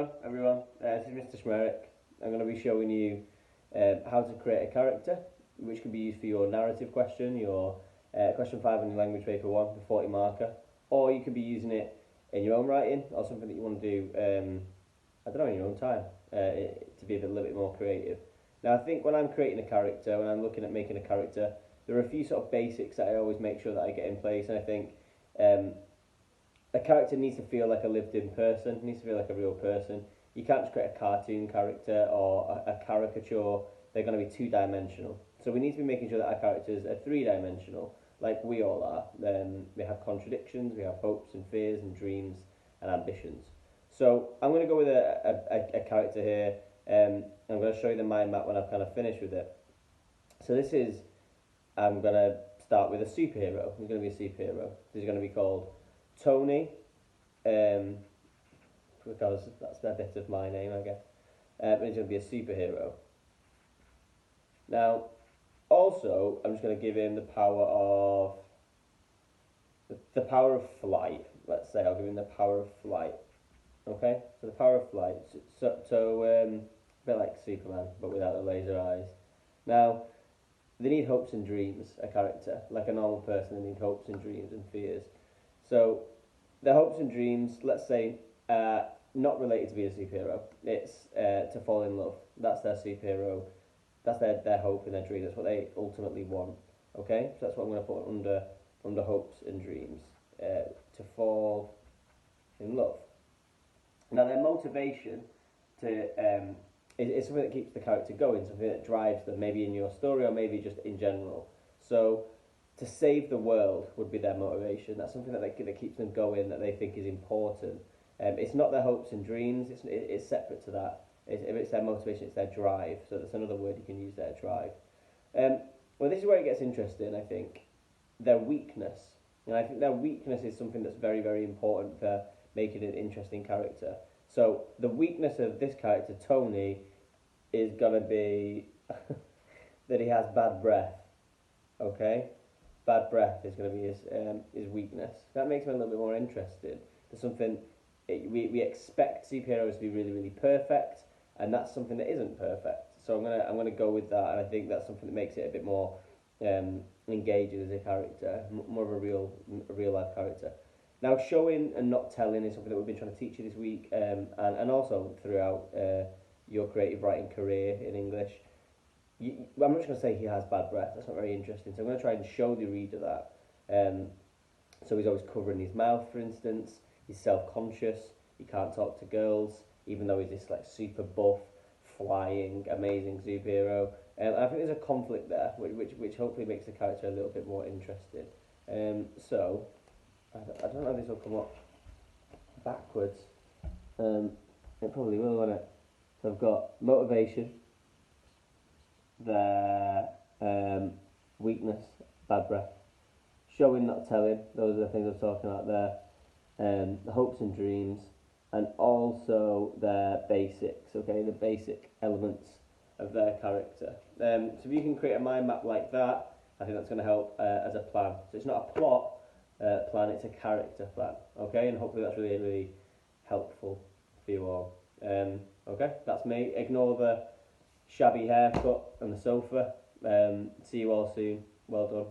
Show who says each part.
Speaker 1: on everyone, this is Mr. Szmierek. I'm going to be showing you how to create a character which can be used for your narrative question, your question 5 on your language paper 1, the 40 marker, or you could be using it in your own writing or something that you want to do, I don't know, in your own time, to be a little bit more creative. Now I think when I'm creating a character, when I'm looking at making a character, there are a few sort of basics that I always make sure that I get in place, and I think a character needs to feel like a lived-in person, needs to feel like a real person. You can't just create a cartoon character or a caricature. They're going to be two-dimensional. So we need to be making sure that our characters are three-dimensional, like we all are. We have contradictions, we have hopes and fears and dreams and ambitions. So I'm going to go with a character here. I'm going to show you the mind map when I've kind of finished with it. So this is, I'm going to start with a superhero. He's going to be a superhero. This is going to be called Tony, because that's a bit of my name, I guess. But he's going to be a superhero. Now, also, I'm just going to give him the power of flight. Let's say I'll give him the power of flight. Okay, so the power of flight. So a bit like Superman, but without the laser eyes. Now, they need hopes and dreams. A character, like a normal person, they need hopes and dreams and fears. So their hopes and dreams, let's say, not related to be a superhero. It's to fall in love. That's their superhero. That's their hope and their dream. That's what they ultimately want. Okay, so that's what I'm going to put under hopes and dreams. To fall in love. Now their motivation is something that keeps the character going, something that drives them, maybe in your story or maybe just in general. So to save the world would be their motivation. That's something that keeps them going, that they think is important. It's not their hopes and dreams. It's separate to that. If it's their motivation, it's their drive. So that's another word you can use there, drive. Well, this is where it gets interesting, I think. Their weakness. And I think their weakness is something that's very, very important for making an interesting character. So the weakness of this character, Tony, is going to be that he has bad breath. Okay? Bad breath is going to be his weakness. That makes him a little bit more interesting. There's something, we expect superheroes to be really, really perfect, and that's something that isn't perfect. So I'm gonna go with that, and I think that's something that makes it a bit more engaging as a character, more of a real life character. Now, showing and not telling is something that we've been trying to teach you this week, and also throughout your creative writing career in English. I'm not just going to say he has bad breath. That's not very interesting. So I'm going to try and show the reader that. So he's always covering his mouth, for instance. He's self-conscious. He can't talk to girls, even though he's this like super buff, flying, amazing superhero. I think there's a conflict there, which hopefully makes the character a little bit more interesting. So I don't know if this will come up backwards. It probably will, won't it? So I've got motivation, their weakness, bad breath, showing, not telling. Those are the things I'm talking about there. The hopes and dreams, and also their basics. Okay, the basic elements of their character. So if you can create a mind map like that, I think that's going to help as a plan. So it's not a plot plan, it's a character plan. Okay, and hopefully that's really, really helpful for you all. Okay, that's me. Ignore the shabby haircut on the sofa. See you all soon. Well done.